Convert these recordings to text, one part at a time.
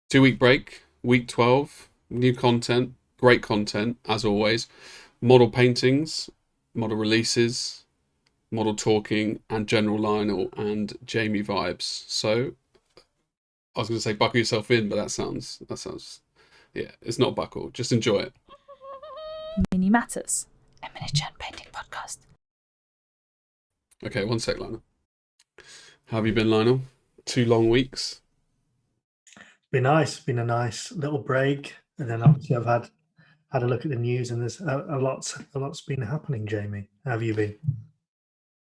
2 week break, week 12, new content, great content as always. Model paintings, model releases, model talking, and general Lionel and Jamie vibes. So I was going to say buckle yourself in, but that sounds yeah, it's not buckle. Just enjoy it. Mini Matters, a miniature painting podcast. Okay, one sec, Lionel. How have you been, Lionel? 2 long weeks. Been nice. Been a nice little break, and then obviously I've had a look at the news, and there's a lot's been happening. Jamie, how have you been?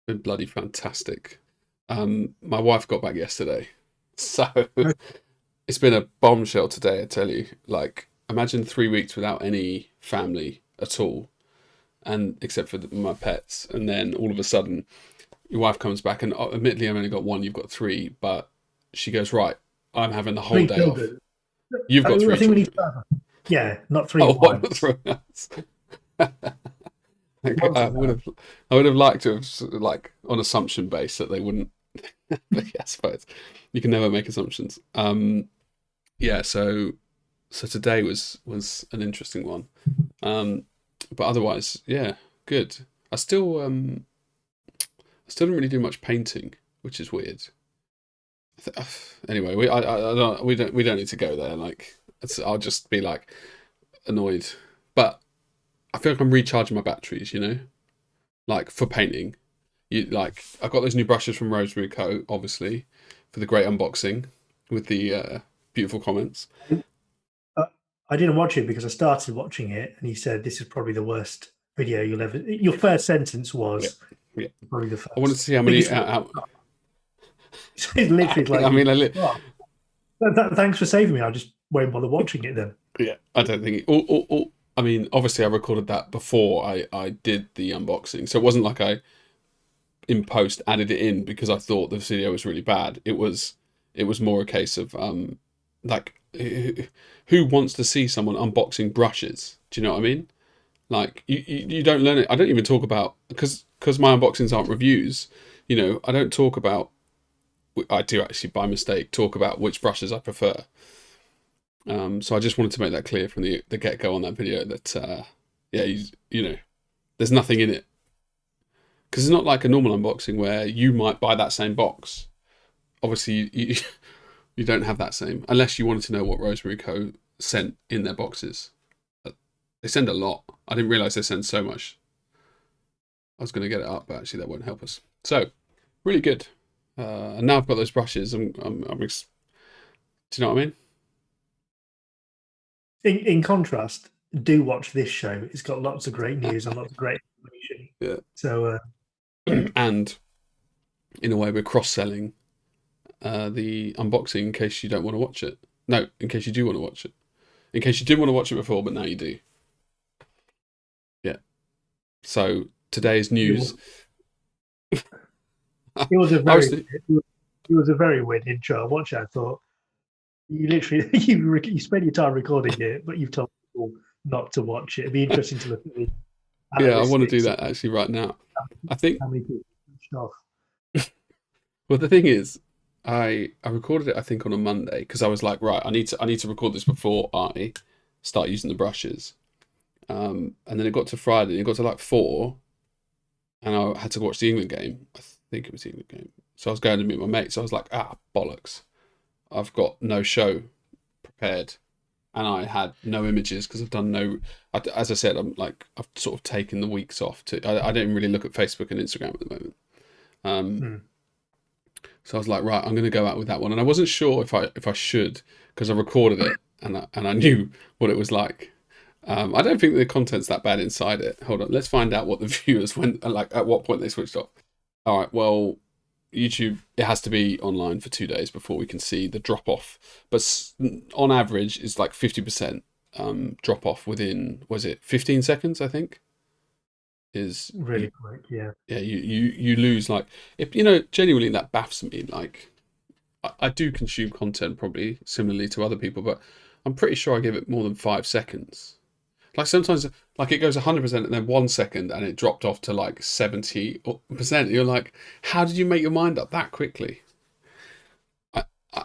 Been bloody fantastic. My wife got back yesterday, so it's been a bombshell today. I tell you, like, imagine 3 weeks without any family at all, and except for my pets, and then all of a sudden, your wife comes back, and admittedly, I've only got one. You've got three, but she goes, right, I'm having the whole Three day off. children. You've got I three think we need children. yeah, not three Oh, at one once. three. Once I at would that. have, I would have liked to have, like, on assumption base that they wouldn't. But yeah, I suppose you can never make assumptions. Yeah. So today was an interesting one. But otherwise, yeah, good. I still don't really do much painting, which is weird. Anyway, we don't need to go there. Like, I'll just be like annoyed, but I feel like I'm recharging my batteries. Like for painting. I got those new brushes from Rosemary Co. Obviously, for the great unboxing with the beautiful comments. Uh, I didn't watch it because I started watching it, and you said this is probably the worst video you'll ever. Your first sentence Yeah, was yeah. probably the I wanted to first see how many. biggest. It's literally I like, mean, oh, thanks for saving me. I just won't bother watching it then. yeah. I don't think. I mean, obviously, I recorded that before I did the unboxing, so it wasn't like I in post added it in because I thought the video was really bad. It was more a case of like who wants to see someone unboxing brushes? Do you know what I mean? Like you don't learn it. I don't even talk about because my unboxings aren't reviews. I don't talk about. I do actually by mistake talk about which brushes I prefer. So I just wanted to make that clear from the get go on that video that yeah, there's nothing in it because it's not like a normal unboxing where you might buy that same box. Obviously, you don't have that same unless you wanted to know what Rosemary Co. sent in their boxes. They send a lot. I didn't realize they send so much. I was going to get it up, but actually that won't help us. So, really good. And now I've got those brushes. Do you know what I mean? In contrast, do watch this show. It's got lots of great news and lots of great information. Yeah. So, And in a way, we're cross-selling the unboxing in case you don't want to watch it. No, in case you do want to watch it. In case you didn't want to watch it before, but now you do. Yeah. So today's news. it was a very weird intro. I watched it. I thought you literally you spend your time recording it, but you've told people not to watch it. It'd be interesting to look at the Yeah, I want to do analytics that actually right now. I think. how many people switched off. Well, the thing is, I recorded it I think on a Monday because I was like, right, I need to record this before I start using the brushes. And then it got to Friday, and it got to like 4, and I had to watch the England game. I think it was the England game. So I was going to meet my mates. So I was like, bollocks. I've got no show prepared. And I had no images because I've done no. As I said, I've sort of taken the weeks off. I don't really look at Facebook and Instagram at the moment. So I was like, right, I'm going to go out with that one. And I wasn't sure if I should because I recorded it and I knew what it was like. I don't think the content's that bad inside it. Hold on, let's find out what the viewers went like. At what point they switched off. All right, well, YouTube, it has to be online for 2 days before we can see the drop off. But on average, it's like 50% drop off within, was it 15 seconds? I think is Really quick, yeah. Yeah, you lose like if genuinely that baffs me. Like I do consume content probably similarly to other people, but I'm pretty sure I give it more than 5 seconds. Like sometimes, like it goes 100% and then 1 second and it dropped off to like 70%. You're like, how did you make your mind up that quickly? I, I,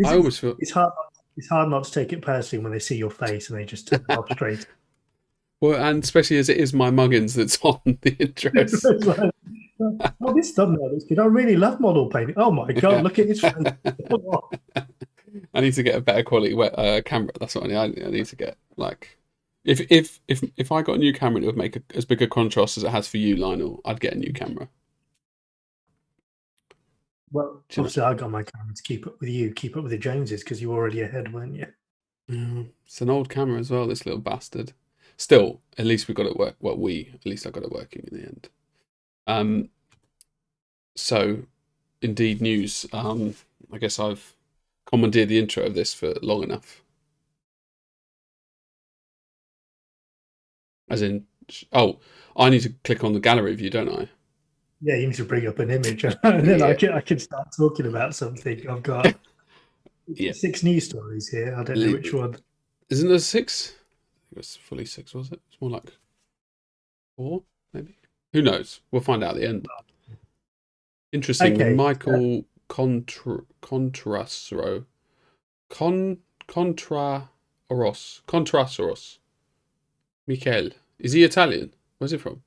I almost feel It's hard it's hard not to take it personally when they see your face and they just turn it off straight. Well, and especially as it is my muggins that's on the intros. It's like, oh, this thumbnail looks good. I really love model painting. Oh my god, look at his face. I need to get a better quality camera. That's what I need to get. Like, if I got a new camera, it would make as big a contrast as it has for you, Lionel. I'd get a new camera. Well, obviously, I got my camera to keep up with you, keep up with the Joneses, because you were already ahead, weren't you? It's an old camera as well. This little bastard. Still, at least we got it work. Well, at least I got it working in the end. So, indeed news. I guess I've commandeered the intro of this for long enough. As in, oh, I need to click on the gallery view, don't I? Yeah, you need to bring up an image, and then I can start talking about something. I've got 6 news stories here. I don't know which one. Isn't there 6? I think it was fully 6, was it? It's more like 4, maybe. Who knows? We'll find out at the end. Interesting. Okay, Michael Contrasoro. Contrasoros. Michael. Is he Italian? Where's he from?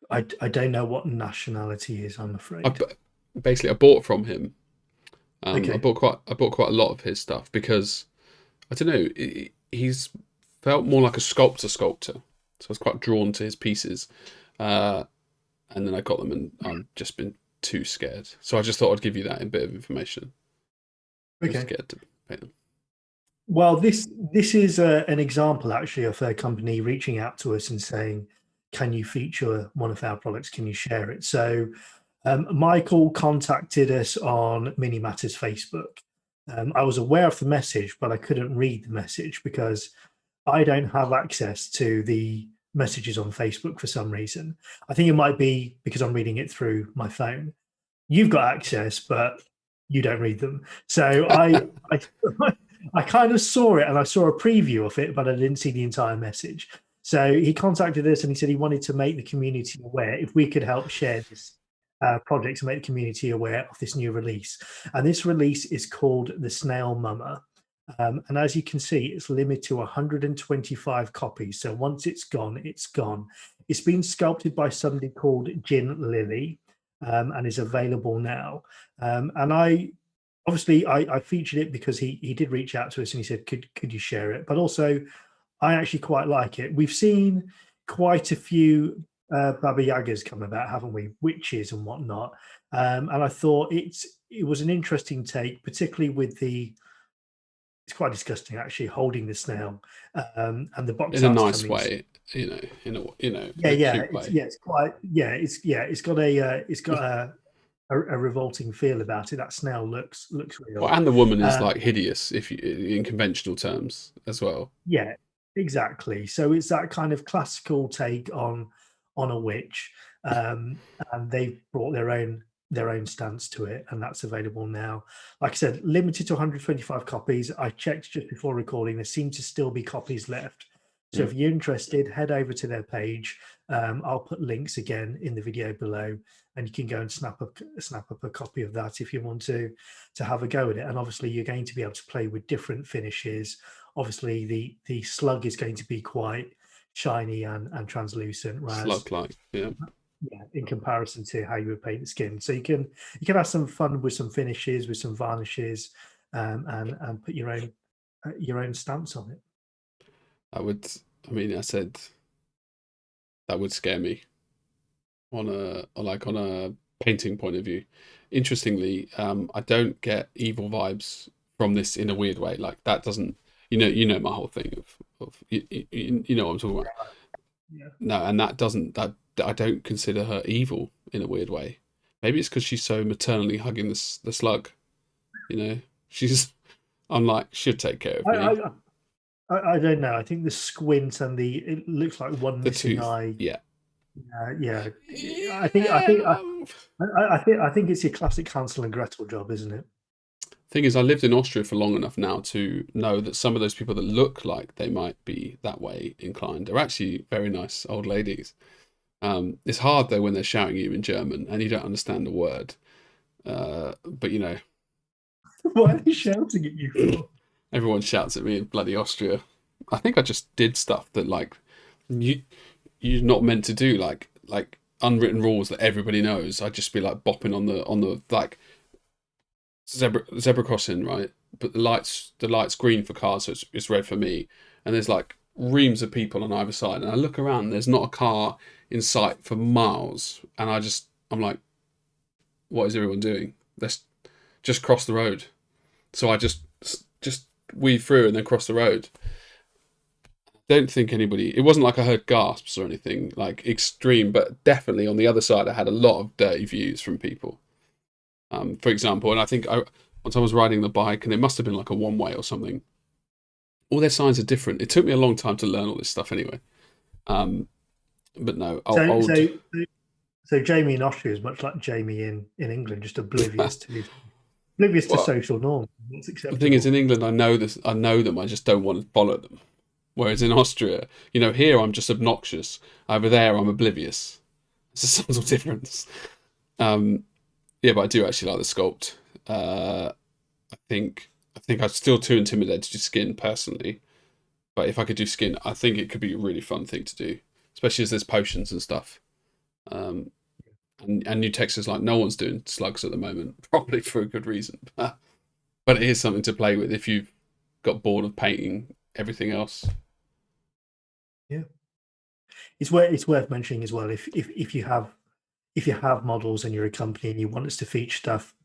I don't know what nationality he is, I'm afraid. Basically, I bought from him. Okay. I bought quite a lot of his stuff because I don't know. He's felt more like a sculptor, so I was quite drawn to his pieces. And then I got them, and I've just been too scared. So I just thought I'd give you that a bit of information. Okay. I'm scared to paint them. Well, this is an example actually of a company reaching out to us and saying, "Can you feature one of our products? Can you share it?" So Michael contacted us on Mini Matters Facebook. I was aware of the message, but I couldn't read the message because I don't have access to the messages on Facebook for some reason. I think it might be because I'm reading it through my phone. You've got access, but you don't read them. So I kind of saw it, and I saw a preview of it, but I didn't see the entire message. So he contacted us and he said he wanted to make the community aware if we could help share this project to make the community aware of this new release. And this release is called the Snail Mummer. And as you can see, it's limited to 125 copies. So once it's gone, it's gone. It's been sculpted by somebody called Jin Lily and is available now. And I featured it because he did reach out to us and he said, could you share it? But also, I actually quite like it. We've seen quite a few Baba Yagas come about, haven't we? Witches and whatnot. And I thought it was an interesting take, particularly with it's quite disgusting actually holding the snail and the box in a nice way, it's quite it's got a revolting feel about it. That snail looks real. Well, and the woman is like hideous, if you, in conventional terms as well. Yeah, exactly. So it's that kind of classical take on a witch, and they've brought their own stance to it, and that's available now. Like I said, limited to 125 copies. I checked just before recording. There seem to still be copies left. So if you're interested, head over to their page. I'll put links again in the video below, and you can go and snap up a copy of that if you want to have a go at it. And obviously, you're going to be able to play with different finishes. Obviously, the slug is going to be quite shiny and translucent, slug-like, yeah, in comparison to how you would paint the skin. So you can have some fun with some finishes, with some varnishes, and put your own stamps on it. I said that would scare me on a painting point of view. Interestingly, I don't get evil vibes from this in a weird way. Like that doesn't, you know my whole thing of you know what I'm talking about. Yeah. No, and that I don't consider her evil in a weird way. Maybe it's because she's so maternally hugging the slug. I'm like, she'll take care of me. I don't know. I think the squint and it looks like one missing eye. Yeah. Yeah. I think it's your classic Hansel and Gretel job, isn't it? Thing is, I lived in Austria for long enough now to know that some of those people that look like they might be that way inclined are actually very nice old ladies. It's hard though when they're shouting at you in German and you don't understand the word. But What are they shouting at you for? Everyone shouts at me in bloody Austria. I think I just did stuff that like you you're not meant to do, like unwritten rules that everybody knows. I'd just be like bopping on the like zebra crossing, right? But the light's green for cars, so it's red for me. And there's like reams of people on either side, and I look around. And there's not a car in sight for miles, and I'm like, what is everyone doing? Let's just cross the road. So I just weave through and then cross the road. Don't think anybody. It wasn't like I heard gasps or anything like extreme, but definitely on the other side, I had a lot of dirty views from people. For example, and I think once I was riding the bike, and it must have been like a one way or something. All their signs are different. It took me a long time to learn all this stuff anyway. But no, So Jamie in Austria is much like Jamie in England, just oblivious to social norms. The thing is, in England, I know them. I just don't want to follow them. Whereas in Austria, here I'm just obnoxious. Over there, I'm oblivious. It's a subtle difference. Yeah, but I do actually like the sculpt. I think I'm still too intimidated to do skin personally. But if I could do skin, I think it could be a really fun thing to do, especially as there's potions and stuff. And new textures, like no one's doing slugs at the moment, probably for a good reason. But it is something to play with if you've got bored of painting everything else. Yeah, it's worth mentioning as well. If you have models and you're a company and you want us to feature stuff,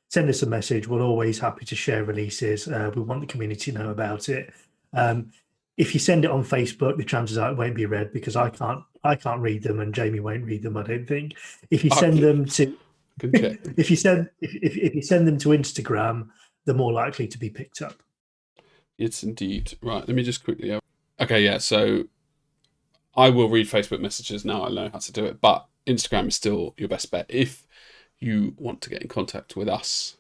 send us a message. We're always happy to share releases. We want the community to know about it. If you send it on Facebook, the chances are it won't be read because I can't read them and Jamie won't read them, I don't think. If you send them to if you send them to Instagram, they're more likely to be picked up. It's indeed. Right, let me just quickly okay, yeah, so I will read Facebook messages now. I know how to do it, but Instagram is still your best bet if you want to get in contact with us,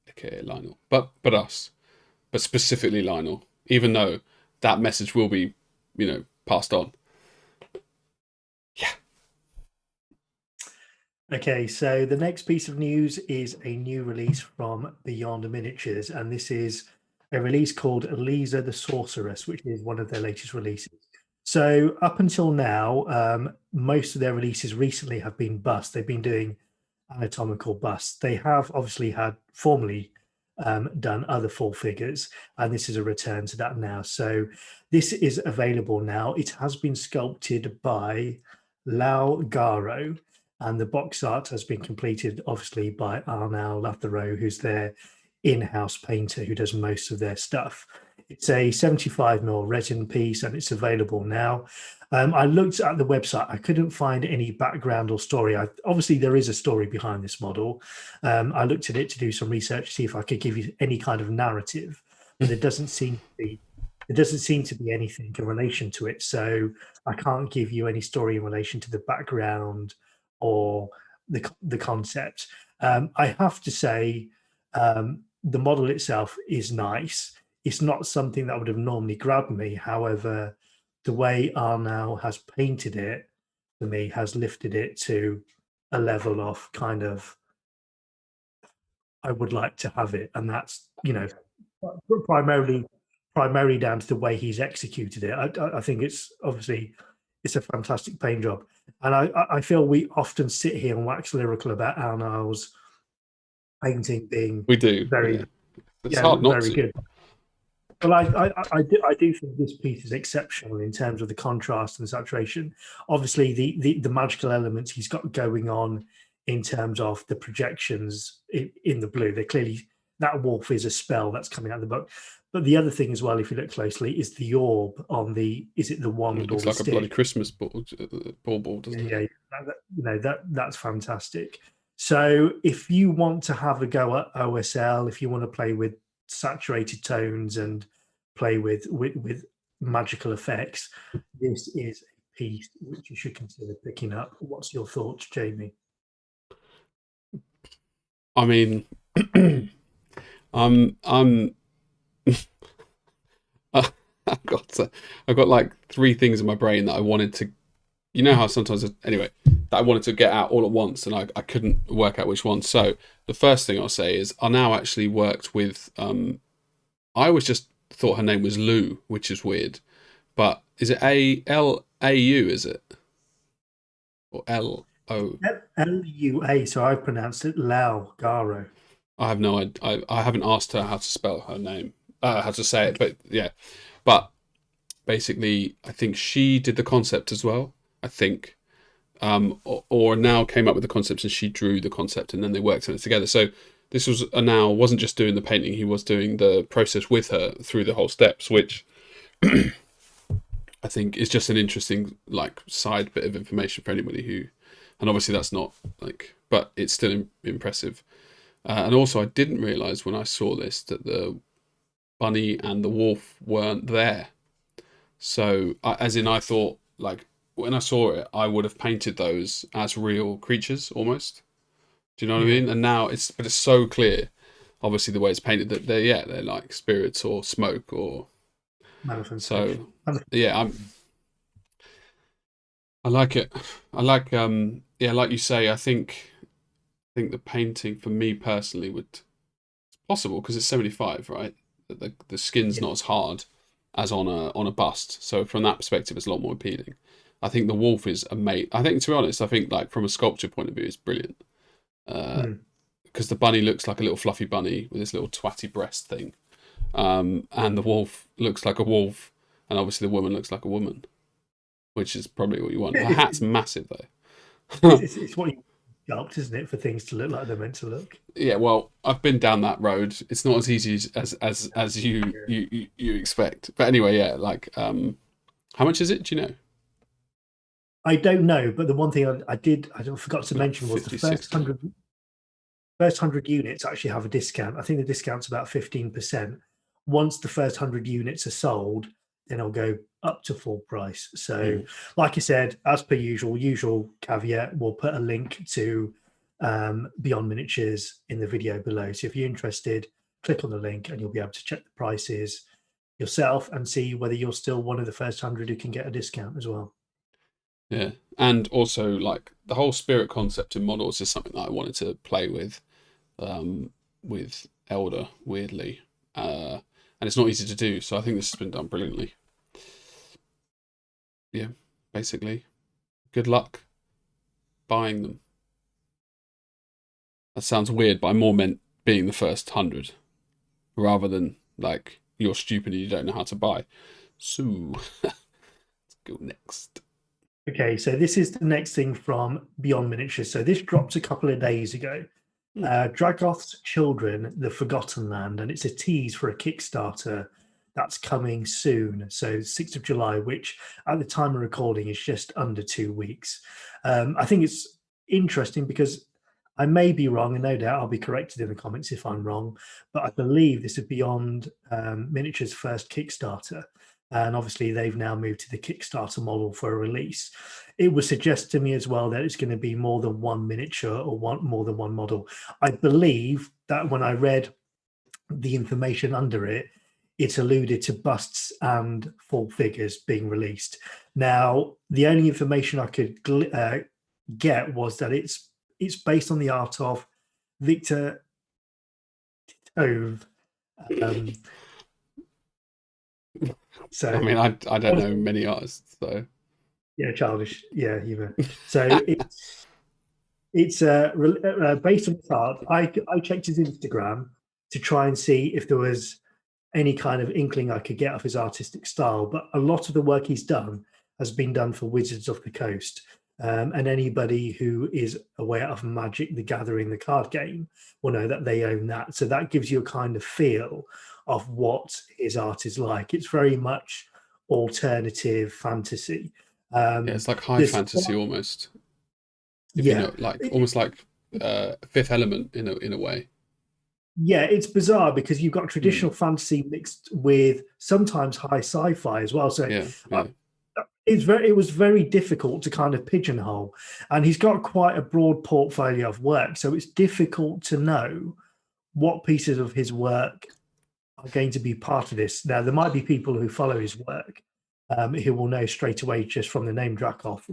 aka Lionel, but specifically Lionel, even though that message will be, passed on. Yeah. Okay, so the next piece of news is a new release from Beyond Miniatures, and this is a release called Elisa the Sorceress, which is one of their latest releases. So up until now, most of their releases recently have been busts. They've been doing anatomical busts. They have obviously had formerly done other full figures, and this is a return to that now. So this is available now. It has been sculpted by Lau Garo, and the box art has been completed obviously by Arnaud Lathereau, who's their in-house painter who does most of their stuff. It's a 75mm resin piece and it's available now. I looked at the website. I couldn't find any background or story. Obviously, there is a story behind this model. I looked at it to do some research to see if I could give you any kind of narrative, but there doesn't seem to be anything in relation to it. So I can't give you any story in relation to the background or the concept. I have to say, the model itself is nice. It's not something that would have normally grabbed me. However, the way Arnaud has painted it for me has lifted it to a level of kind of, I would like to have it. And that's, primarily down to the way he's executed it. I think it's a fantastic paint job. And I feel we often sit here and wax lyrical about Arnaud's painting being very, It's hard not very to. good. Well, I do think this piece is exceptional in terms of the contrast and saturation. Obviously, the magical elements he's got going on in terms of the projections in the blue. They're clearly, that wolf is a spell that's coming out of the book. But the other thing as well, if you look closely, is the orb on is it the wand? It looks or the like stick? a bloody Christmas ball, doesn't it? Yeah, that's fantastic. So if you want to have a go at OSL, if you want to play with saturated tones and play with magical effects, this is a piece which you should consider picking up. What's your thoughts, Jamie? I mean, I'm I've got like three things in my brain that I wanted to. You know how sometimes, anyway, that I wanted to get out all at once, and I couldn't work out which one. So the first thing I'll say is I now actually worked with. I always just thought her name was Lou, which is weird, but is it L-A-U? Is it or L-O? L-U-A. So I pronounced it Lau Garo. I have no idea. I haven't asked her how to spell her name, how to say it, but yeah. But basically, I think she did the concept as well. I think. Or now came up with the concept and she drew the concept and then they worked on it together. So this was now wasn't just doing the painting, he was doing the process with her through the whole steps, which I think is just an interesting like side bit of information for anybody who, and obviously that's not like, but it's still impressive. And also I didn't realise when I saw this that the bunny and the wolf weren't there. So as in I thought like, when I saw it, I would have painted those as real creatures almost. Do you know what I mean? And now it's so clear, obviously the way it's painted, that they're like spirits or smoke or. So yeah, I like it. I like like you say. I think the painting for me personally it's possible because it's 75, right? The skin's not as hard as on a bust, so from that perspective, it's a lot more appealing. I think the wolf is amazing. I think, to be honest, I think like from a sculpture point of view, it's brilliant. Because the bunny looks like a little fluffy bunny with this little twatty breast thing, and the wolf looks like a wolf, and obviously the woman looks like a woman, which is probably what you want. Her hat's massive though. it's what you sculpt, isn't it, for things to look like they're meant to look? Yeah, well, I've been down that road. It's not as easy as you expect. But anyway, yeah, like how much is it? Do you know? I don't know, but the one thing I forgot to mention was the first 100 units actually have a discount. I think the discount's about 15%. Once the first 100 units are sold, then it'll go up to full price. So, like I said, as per usual caveat, we'll put a link to Beyond Miniatures in the video below. So if you're interested, click on the link and you'll be able to check the prices yourself and see whether you're still one of the first 100 who can get a discount as well. Yeah, and also like the whole spirit concept in models is something that I wanted to play with Elder, weirdly, and it's not easy to do. So I think this has been done brilliantly. Yeah, basically, good luck buying them. That sounds weird, but I more meant being the first 100 rather than like you're stupid and you don't know how to buy. So let's go next. Okay, so this is the next thing from Beyond Miniatures. So this dropped a couple of days ago. Dragoth's Children, The Forgotten Land, and it's a tease for a Kickstarter that's coming soon. So 6th of July, which at the time of recording is just under 2 weeks. I think it's interesting because I may be wrong, and no doubt I'll be corrected in the comments if I'm wrong, but I believe this is Beyond Miniatures' first Kickstarter. And obviously they've now moved to the Kickstarter model for a release. It was suggested to me as well that it's going to be more than one miniature or more than one model. I believe that when I read the information under it, it alluded to busts and full figures being released. Now, the only information I could get was that it's based on the art of Victor Tove. So I mean, I don't know many artists, so yeah, childish, yeah, humor. So it's based on his art. I checked his Instagram to try and see if there was any kind of inkling I could get of his artistic style, but a lot of the work he's done has been done for Wizards of the Coast. And anybody who is aware of Magic the Gathering, the card game, will know that they own that. So that gives you a kind of feel of what his art is like. It's very much alternative fantasy. Yeah, it's like high fantasy almost. You know, like almost like Fifth Element in a way. Yeah, it's bizarre because you've got traditional fantasy mixed with sometimes high sci-fi as well. So it was very difficult to kind of pigeonhole, and he's got quite a broad portfolio of work. So it's difficult to know what pieces of his work are going to be part of this. Now, there might be people who follow his work who will know straight away just from the name Dracoth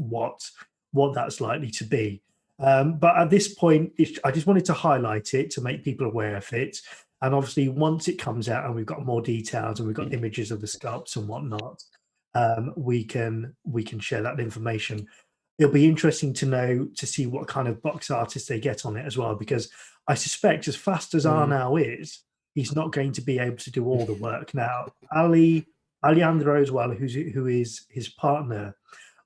what that's likely to be. But at this point, I just wanted to highlight it to make people aware of it. And obviously, once it comes out and we've got more details and we've got images of the sculpts and whatnot, we can share that information. It'll be interesting to see what kind of box artists they get on it as well, because I suspect as fast as Arnau is, he's not going to be able to do all the work. Now, Alejandro as well, who is his partner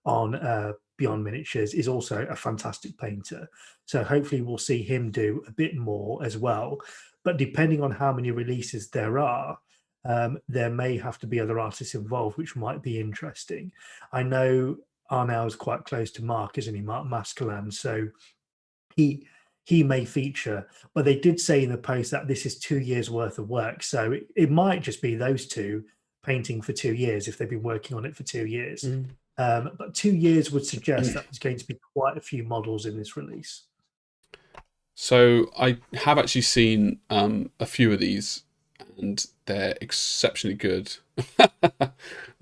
on Beyond Miniatures, is also a fantastic painter. So hopefully we'll see him do a bit more as well. But depending on how many releases there are, there may have to be other artists involved, which might be interesting. I know Arnau is quite close to Mark, isn't he? Mark Mascalan. So he may feature, but they did say in the post that this is 2 years worth of work. So it might just be those two painting for 2 years if they've been working on it for 2 years. But 2 years would suggest that there's going to be quite a few models in this release. So I have actually seen a few of these, and they're exceptionally good.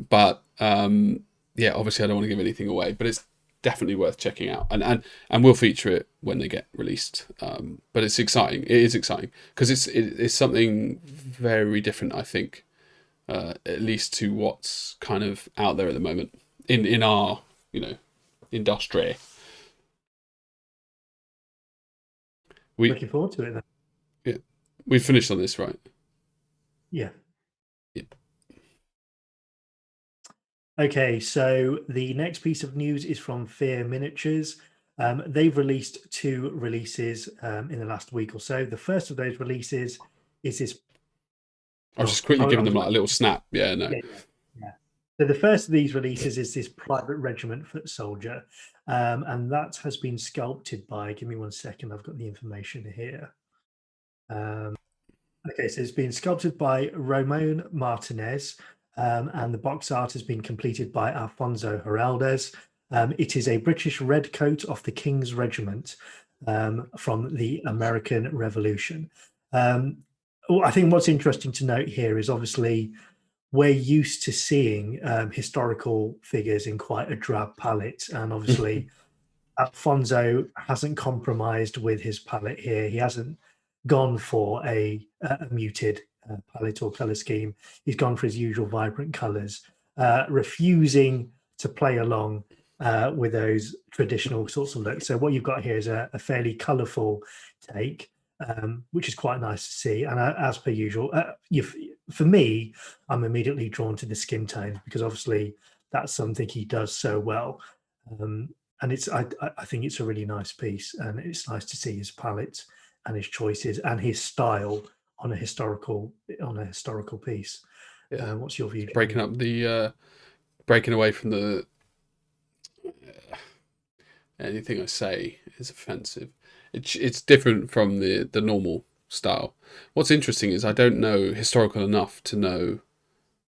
But yeah, obviously I don't want to give anything away, but it's definitely worth checking out, and we'll feature it when they get released. But it's exciting. It is exciting because it's something very different, I think, at least to what's kind of out there at the moment in our industry. Looking forward to it then. Yeah, we finished on this, right? Yeah. Yep. Okay, so the next piece of news is from Fear Miniatures. They've released 2 releases in the last week or so. The first of those releases is this. I was just quickly giving them like a little snap. Yeah, no. Yeah. So the first of these releases is this Private Regiment Foot Soldier, and that has been sculpted by. Give me 1 second. I've got the information here. Okay, so it's been sculpted by Ramon Martinez, and the box art has been completed by Alfonso Heraldez. It is a British redcoat of the King's Regiment from the American Revolution. I think what's interesting to note here is obviously we're used to seeing historical figures in quite a drab palette, and obviously Alfonso hasn't compromised with his palette here. He hasn't gone for a muted palette or color scheme. He's gone for his usual vibrant colors, refusing to play along with those traditional sorts of looks. So what you've got here is a fairly colorful take, which is quite nice to see. And as per usual, for me, I'm immediately drawn to the skin tone because obviously that's something he does so well. And I think it's a really nice piece, and it's nice to see his palette and his choices and his style on a historical piece. Yeah. What's your view? Breaking up the breaking away from the anything I say is offensive. It's different from the normal style. What's interesting is I don't know historical enough to know.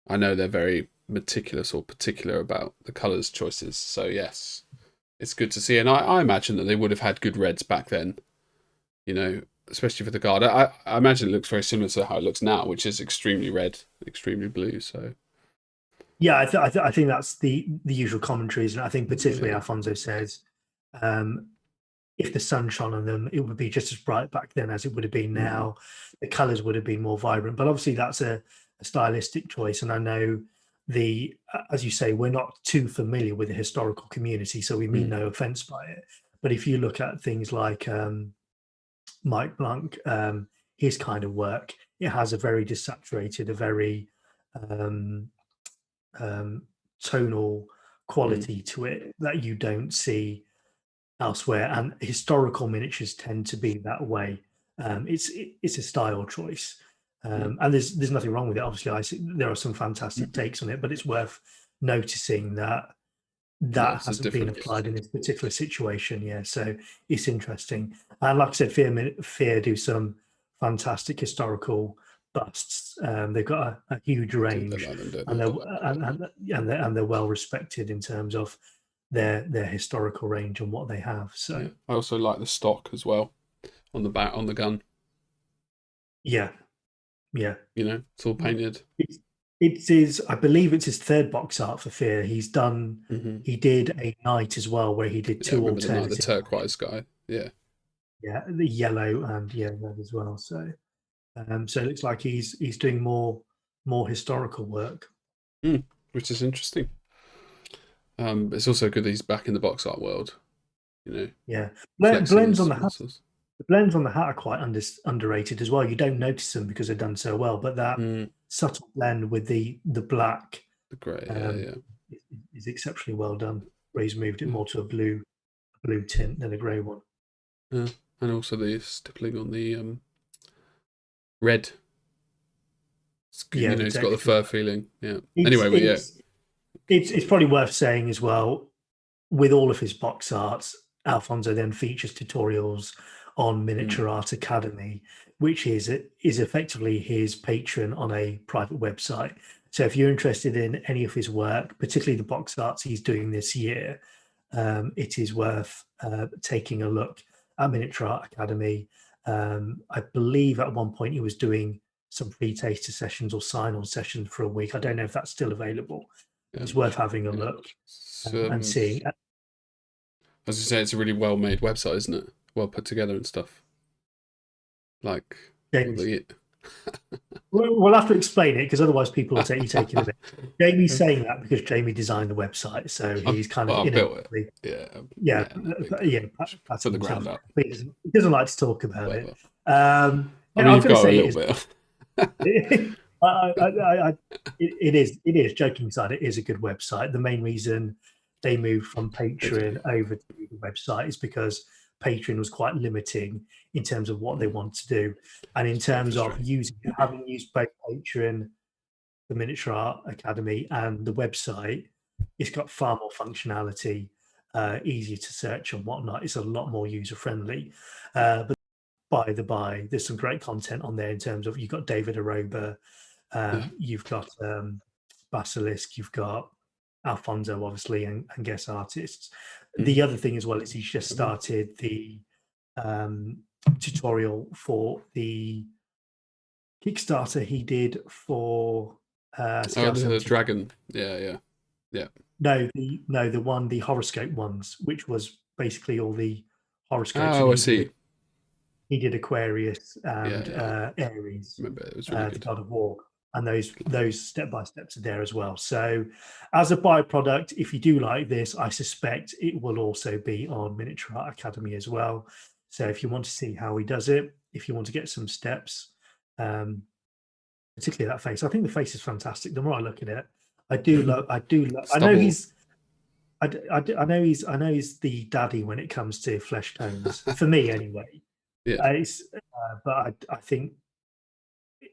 I know they're very meticulous or particular about the colours choices. So yes, it's good to see, and I imagine that they would have had good reds back then. Especially for the guard. I imagine it looks very similar to how it looks now, which is extremely red, extremely blue. So yeah, I think that's the usual commentaries, and I think particularly Alfonso says if the sun shone on them, it would be just as bright back then as it would have been now. The colours would have been more vibrant, but obviously that's a stylistic choice. And I know as you say, we're not too familiar with the historical community, so we mean no offence by it. But if you look at things like Mike Blanc, his kind of work, it has a very desaturated, a very tonal quality to it that you don't see elsewhere, and historical miniatures tend to be that way. It's a style choice, and there's nothing wrong with it. Obviously, there are some fantastic takes on it, but it's worth noticing that hasn't been applied in this particular situation. Yeah, so it's interesting. And like I said, Fear do some fantastic historical busts. They've got a huge range, and they're well respected in terms of their historical range and what they have. So yeah. I also like the stock as well on the back on the gun. Yeah. It's all painted. It's his, I believe it's his third box art for Fear. Hmm. He did a night as well where he did Yeah, I two remember the night, the alternative, turquoise guy. Yeah. yeah, the yellow and yeah, red as well. So, so it looks like he's doing more historical work. Mm, which is interesting. It's also good that he's back in the box art world, you know, Yeah, flexing blends on his the hat. muscles. The blends on the hat are quite underrated as well. You don't notice them because they're done so well, but that Mm, subtle blend with the black the grey, yeah, um, yeah, is exceptionally well done. Where he's moved it yeah, more to a blue tint than a grey one. yeah. And also the stippling on the red. Yeah, You know, the it's got the texture. fur feeling. Yeah. It's Anyway, but yeah. it's it's probably worth saying as well. With all of his box arts, Alfonso then features tutorials on Mm, Miniature Art Academy, which is effectively his Patreon on a private website. So if you're interested in any of his work, particularly the box arts he's doing this year, it is worth taking a look at Miniature Art Academy. I believe at one point he was doing some free taster sessions or sign-on sessions for a week. I don't know if that's still available. yeah. It's worth having a Yeah. look It's, and seeing. as you say, it's a really well made website, isn't it? Well put together and stuff. Like, all James, the. we'll have to explain it because otherwise people will take you taking a bit. Jamie's saying that because Jamie designed the website, so he's kind of Well, I built it. inadvertently, Yeah. yeah, Yeah, no big deal. yeah, From patting the himself. ground up. But he doesn't like to talk about it. Whatever. I Yeah, mean, I was you've going to got a say little bit. it is joking aside, it is a good website. The main reason they moved from Patreon over to the website is because Patreon was quite limiting in terms of what they want to do, and in It's very terms of frustrating. having used both Patreon, the Miniature Art Academy, and the website, it's got far more functionality, easier to search and whatnot. It's a lot more user friendly. But by the by, there's some great content on there in terms of you've got David Aroba, Yeah. you've got Basilisk, you've got Alfonso, obviously, and guest artists. The Mm. other thing as well is he's just started the um, tutorial for the Kickstarter he did for Oh, Scale the 71. dragon. Yeah, yeah. Yeah. The horoscope ones, which was basically all the horoscopes, and Oh, I see. he did Aquarius Yeah, and yeah. Aries, Remember, it was really the good. God of War, and those step by steps are there as well. So, as a byproduct, if you do like this, I suspect it will also be on Miniature Art Academy as well. So, if you want to see how he does it, if you want to get some steps, um, particularly that face, I think the face is fantastic. The more I look at it, I do love. I do. I know Stubble. he's. I know he's the daddy when it comes to flesh tones for me anyway. Yeah. But I think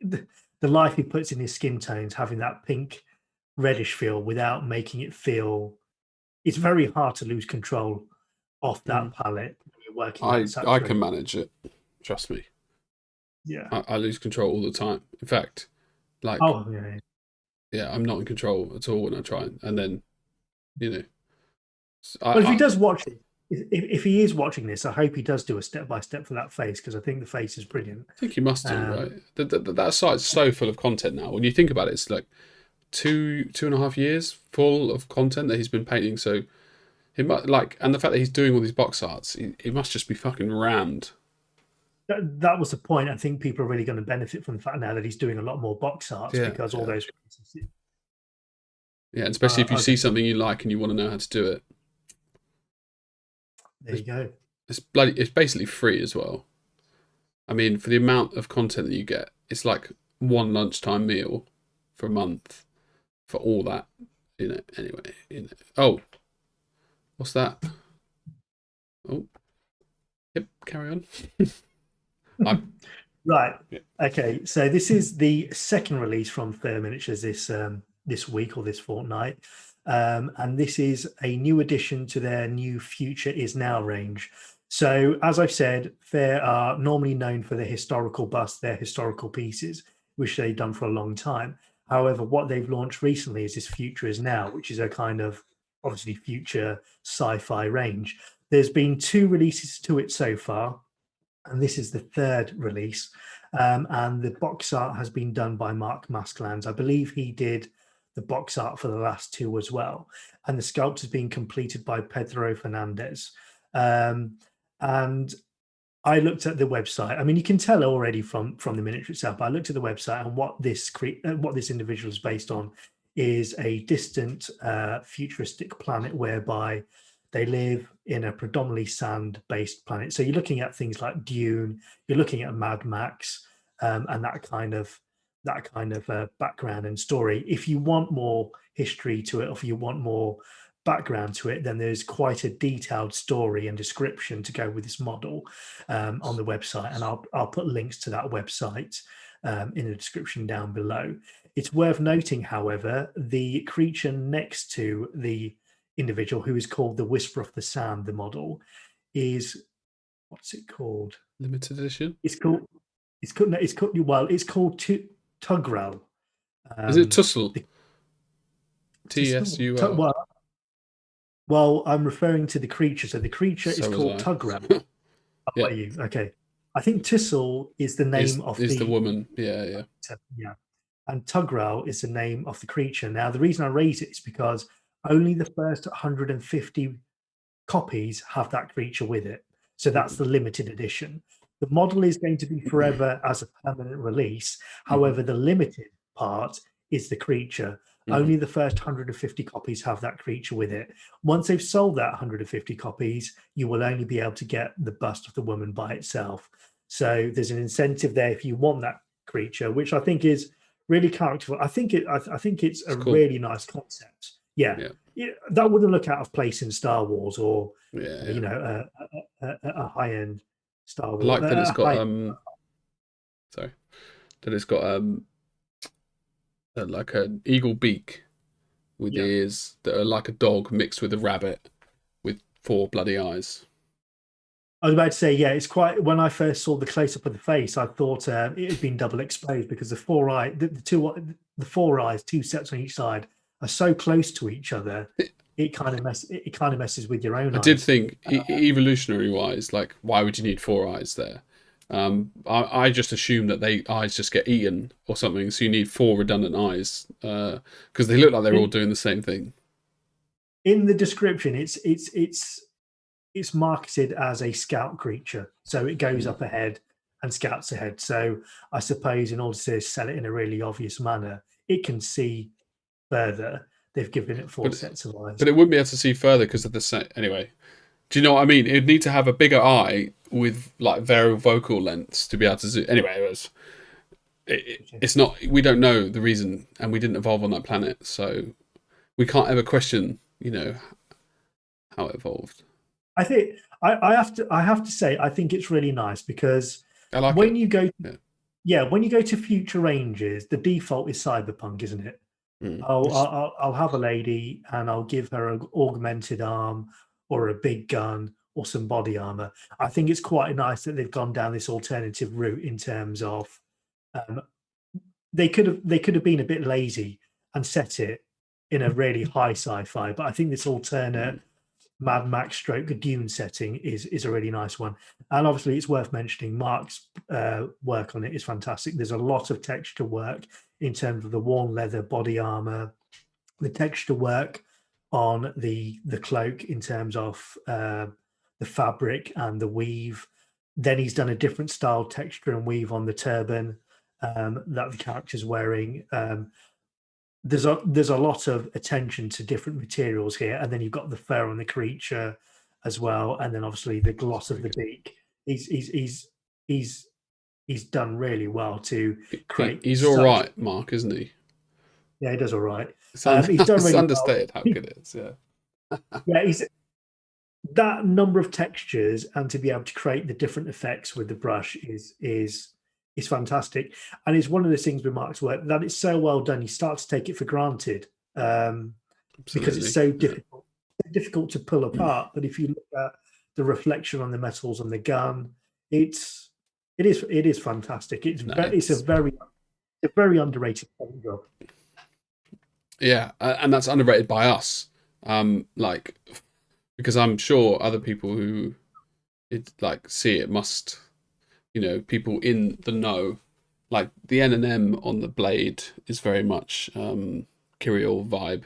the life he puts in his skin tones, having that pink reddish feel without making it feel, it's very hard to lose control off that Mm. palette when you're working that I saturated. can manage it. Trust me. Yeah. I lose control all the time. In fact, like, Oh yeah. yeah, I'm not in control at all when I try. And then, you know, Well, if he I does watch it, if he is watching this, I hope he does do a step by step for that face because I think the face is brilliant. think you must do, Um, right? That site's so full of content now. When you think about it, it's like 2.5 years full of content that he's been painting. So he must like, and the fact that he's doing all these box arts, he must just be fucking rammed. that was the point. I think people are really going to benefit from the fact now that he's doing a lot more box arts Yeah, because all yeah, those yeah. And especially if you are see going. something you like and you want to know how to do it, There it's, you go. it's basically free as well. I mean, for the amount of content that you get, it's like one lunchtime meal for a month for all that. Anyway, Oh, what's that? Oh, yep. Carry on. I Right. Yeah. Okay. So this is the second release from Fair Miniatures this week or this fortnight, and this is a new addition to their new Future Is Now range. So as I've said, Fair are normally known for their historical busts, their historical pieces, which they've done for a long time. However, what they've launched recently is this Future Is Now, which is a kind of obviously future sci-fi range. There's been two releases to it so far, and this is the third release. and the box art has been done by Mark Masklands. I believe he did the box art for the last two as well, and the sculpt has been completed by Pedro Fernandez. And I looked at the website. I mean, you can tell already from the miniature itself. But I looked at the website, and what this individual is based on is a distant, futuristic planet whereby they live in a predominantly sand-based planet. So you're looking at things like Dune. You're looking at Mad Max, and that kind of background and story. If you want more history to it, or if you want more background to it, then there's quite a detailed story and description to go with this model on the website, and I'll put links to that website in the description down below. It's worth noting, however, the creature next to the individual, who is called the Whisper of the Sand, the model, is, what's it called? Limited edition. It's called Tugrel. Is it Tussle? TSUL. Well, I'm referring to the creature. So the creature is called Tugrel. Yeah. You? Okay. I think Tissel is the name of the woman. Yeah. Yeah. And Tugrel is the name of the creature. Now, the reason I raise it is because only the first 150 copies have that creature with it. So that's the limited edition. The model is going to be forever as a permanent release. However, the limited part is the creature. Only the first 150 copies have that creature with it. Once they've sold that 150 copies, you will only be able to get the bust of the woman by itself. So there's an incentive there if you want that creature, which I think is really characterful. I think it's cool. Really nice concept. Yeah. That wouldn't look out of place in Star Wars or you know, a high-end Star Wars. I like that it's got that it's got like an eagle beak with ears that are like a dog mixed with a rabbit with 4 bloody eyes. I was about to say, yeah, it's quite. When I first saw the close-up of the face, I thought it had been double exposed because the 4 eyes, 2 sets on each side, are so close to each other. It kind of messes with your own eyes. I did think, evolutionary-wise, like, why would you need 4 eyes there? I just assume that eyes just get eaten or something, so you need 4 redundant eyes because they look like they're all doing the same thing. In the description, it's marketed as a scout creature, so it goes up ahead and scouts ahead. So I suppose in order to sell it in a really obvious manner, it can see further. They've given it 4 sets of eyes, but it wouldn't be able to see further because of the set anyway. Do you know what I mean? It'd need to have a bigger eye with like variable vocal lengths to be able to zoom. Anyway, it's not. We don't know the reason, and we didn't evolve on that planet, so we can't ever question, how it evolved. I think I have to say I think it's really nice because when you go to future ranges, the default is cyberpunk, isn't it? I'll have a lady and I'll give her an augmented arm or a big gun or some body armor. I think it's quite nice that they've gone down this alternative route in terms of they could have been a bit lazy and set it in a really high sci-fi, but I think this alternate Mad Max stroke Dune setting is a really nice one. And obviously it's worth mentioning Mark's work on it is fantastic. There's a lot of texture work in terms of the worn leather body armor, the texture work on the cloak in terms of the fabric and the weave. Then he's done a different style texture and weave on the turban that the character's wearing. There's a lot of attention to different materials here, and then you've got the fur on the creature as well, and then obviously the gloss of the beak. He's done really well to create. He's all right, Mark, isn't he? Yeah, he does all right. He's done really understated how good it is. Yeah, yeah. He's that number of textures and to be able to create the different effects with the brush is fantastic. And it's one of those things with Mark's work that it's so well done. You start to take it for granted because it's so difficult to pull apart. But if you look at the reflection on the metals on the gun, it is fantastic. It's a very underrated job. Yeah, and that's underrated by us. Because I'm sure other people who see it must you know, people in the know. Like the N&M on the blade is very much Kirill vibe,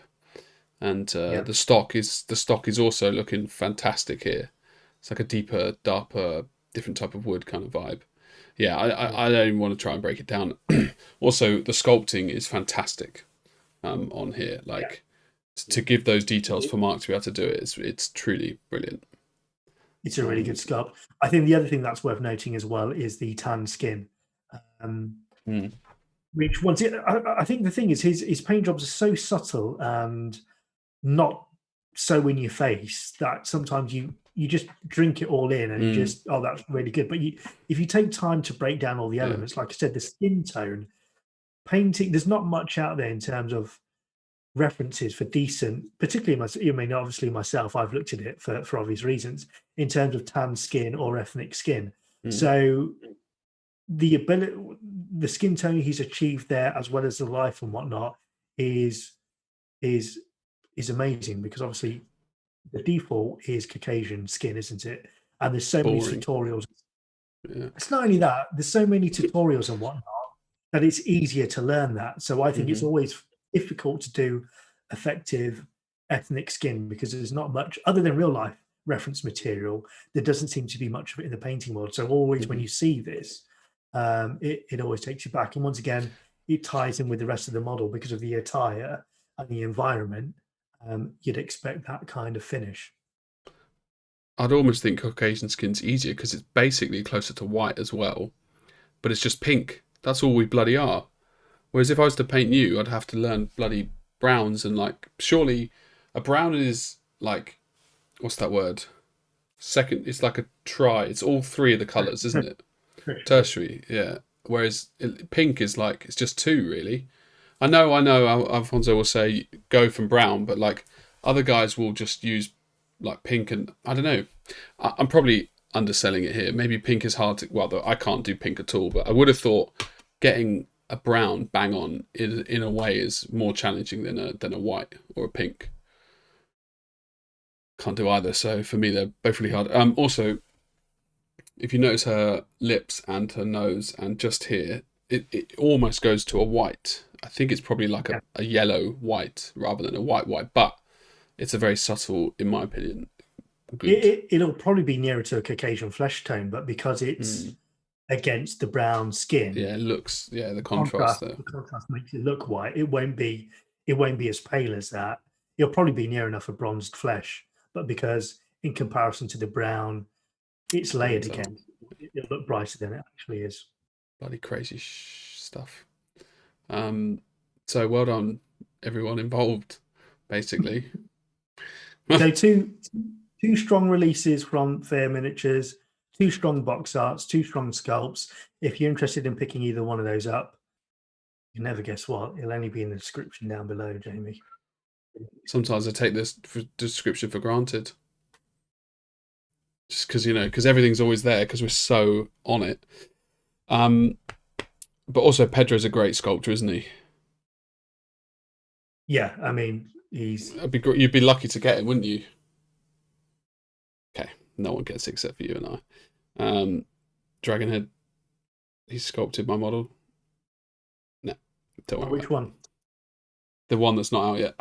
and Yeah. the stock is also looking fantastic here. It's like a deeper, darker, different type of wood kind of vibe. Yeah, I don't even want to try and break it down. Also, the sculpting is fantastic on here. Like to give those details for Mark to be able to do it, it's truly brilliant. It's a really good sculpt. I think the other thing that's worth noting as well is the tan skin. Which once it, I think the thing is his paint jobs are so subtle and not so in your face that sometimes you just drink it all in and you just, oh, that's really good. But if you take time to break down all the elements, like I said, the skin tone painting, there's not much out there in terms of references for decent, particularly obviously myself, I've looked at it for obvious reasons in terms of tan skin or ethnic skin. So the skin tone he's achieved there, as well as the life and whatnot, is amazing, because obviously the default is Caucasian skin, isn't it? And there's so many tutorials. It's not only that, there's so many tutorials and whatnot that it's easier to learn that. So I think it's always difficult to do effective ethnic skin, because there's not much other than real life reference material. There doesn't seem to be much of it in the painting world. So always when you see this, it always takes you back. And once again, it ties in with the rest of the model because of the attire and the environment. You'd expect that kind of finish. I'd almost think Caucasian skin's easier because it's basically closer to white as well, but it's just pink. That's all we bloody are. Whereas if I was to paint you, I'd have to learn bloody browns, and like, surely a brown is like, what's that word? Second, it's like a it's all three of the colours, isn't it? Tertiary, yeah. Whereas pink is like, it's just two, really. I know, Alfonso will say go from brown, but like other guys will just use like pink, and I don't know. I'm probably underselling it here. Maybe pink is hard to, well, I can't do pink at all, but I would have thought getting a brown bang on in a way is more challenging than a white or a pink. Can't do either, so for me they're both really hard. Also, if you notice her lips and her nose and just here, it almost goes to a white. I think it's probably like a yellow white rather than a white, but it's a very subtle, in my opinion. It'll probably be nearer to a Caucasian flesh tone, but because it's against the brown skin, it looks, the contrast there. The contrast makes it look white. It won't be as pale as that. It'll probably be near enough a bronzed flesh, but because in comparison to the brown, it's layered again, it'll look brighter than it actually is. Bloody crazy stuff. So well done, everyone involved, basically. So two strong releases from Fair Miniatures, 2 strong box arts, 2 strong sculpts. If you're interested in picking either one of those up, you never guess what, it'll only be in the description down below, Jamie. Sometimes I take this description for granted, just because everything's always there because we're so on it. But also Pedro's a great sculptor, isn't he? Yeah, I mean, you'd be lucky to get him, wouldn't you? Okay, no one gets it except for you and I. Dragonhead, he sculpted my model. No, don't worry. Which one? The one that's not out yet.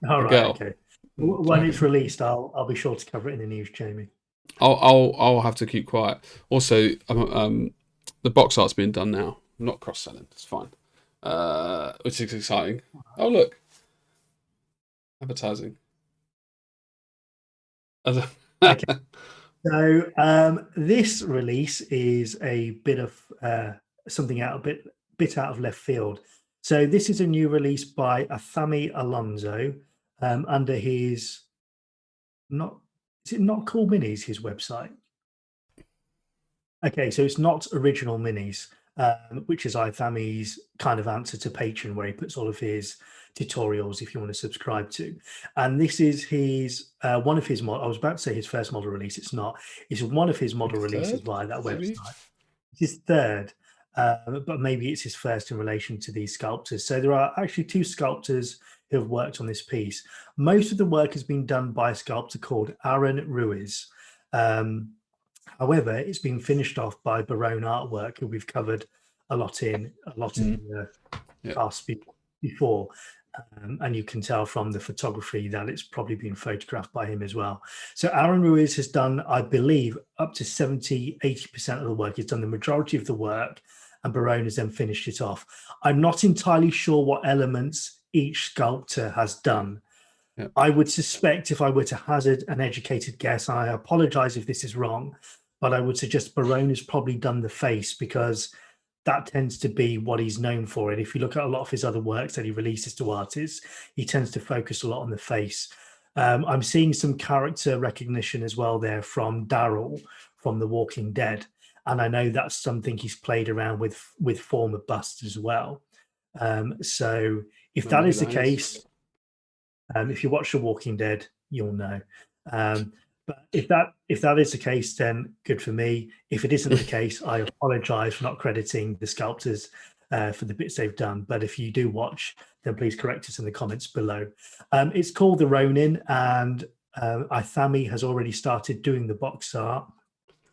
All right, okay. When it's released, I'll be sure to cover it in the news, Jamie. I'll have to keep quiet. Also, the box art's being done now. I'm not cross-selling. It's fine. Which is exciting. Oh, look. Advertising. Okay. So this release is a bit of something bit out of left field. So this is a new release by Aythami Alonso under his is it Not Cool Minis, his website? Okay, so it's Not Original Minis, which is Aythami's kind of answer to Patreon, where he puts all of his tutorials if you want to subscribe to. And this is his one of his I was about to say his first model release. It's not. It's one of his model releases via that website. It's his third, but maybe it's his first in relation to these sculptors. So there are actually 2 sculptors who have worked on this piece. Most of the work has been done by a sculptor called Aaron Ruiz. However, it's been finished off by Barone Artwork, who we've covered a lot in the cast before. And you can tell from the photography that it's probably been photographed by him as well. So Aaron Ruiz has done, I believe, up to 70-80% of the work. He's done the majority of the work, and Barone has then finished it off. I'm not entirely sure what elements each sculptor has done. Yeah. I would suspect, if I were to hazard an educated guess, and I apologize if this is wrong, but I would suggest Barone has probably done the face, because that tends to be what he's known for. And if you look at a lot of his other works that he releases to artists, he tends to focus a lot on the face. I'm seeing some character recognition as well there from Daryl from The Walking Dead. And I know that's something he's played around with former busts as well. So if that is the case, if you watch The Walking Dead, you'll know. But if that is the case, then good for me. If it isn't the case, I apologize for not crediting the sculptors for the bits they've done. But if you do watch, then please correct us in the comments below. It's called The Ronin, and Aythami has already started doing the box art,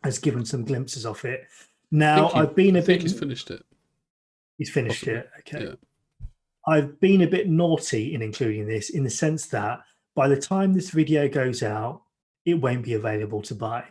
has given some glimpses of it. Now, I think he's finished it. He's finished Possibly. it. Okay. Yeah. I've been a bit naughty in including this, in the sense that by the time this video goes out, it won't be available to buy.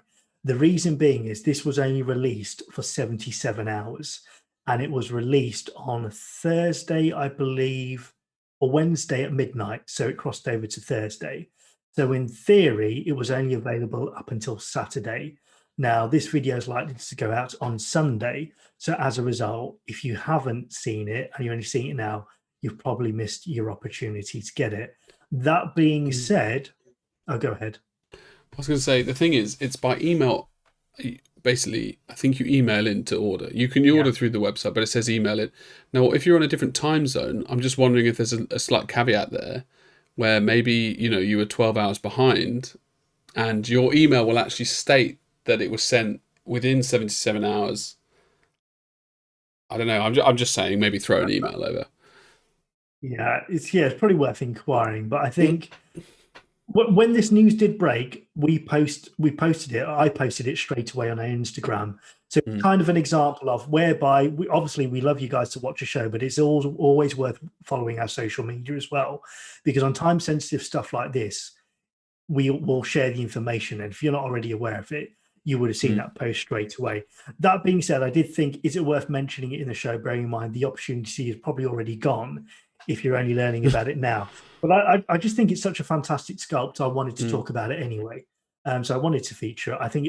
The reason being is this was only released for 77 hours, and it was released on Thursday, I believe, or Wednesday at midnight. So it crossed over to Thursday. So in theory, it was only available up until Saturday. Now, this video is likely to go out on Sunday. So as a result, if you haven't seen it and you're only seeing it now, you've probably missed your opportunity to get it. That being said, go ahead. I was going to say, the thing is, it's by email. Basically, I think you email in to order. You can order through the website, but it says email it. Now, if you're on a different time zone, I'm just wondering if there's a slight caveat there, where maybe, you were 12 hours behind, and your email will actually state that it was sent within 77 hours. I don't know. I'm just saying, maybe throw an email over. Yeah, it's probably worth inquiring. But I think when this news did break, we posted it. I posted it straight away on our Instagram. So kind of an example of whereby we love you guys to watch a show, but it's always worth following our social media as well, because on time sensitive stuff like this, we will share the information. And if you're not already aware of it, you would have seen that post straight away. That being said, I did think, is it worth mentioning it in the show, bearing in mind the opportunity is probably already gone if you're only learning about it now. But I just think it's such a fantastic sculpt. I wanted to talk about it anyway. So I wanted to feature it. I think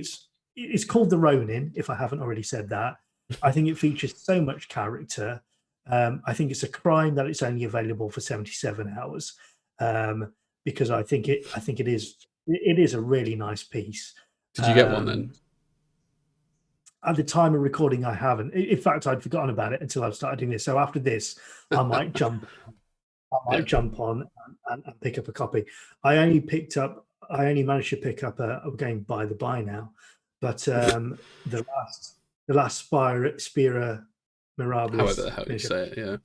it's called the Ronin, if I haven't already said that. I think it features so much character. I think it's a crime that it's only available for 77 hours, because I think it is a really nice piece. Did you get one then? At the time of recording, I haven't. In fact, I'd forgotten about it until I've started doing this. So after this, I might jump on and pick up a copy. I only managed to pick up I'm going by the by now, but the last Spira Mirabilis. However the hell you say it,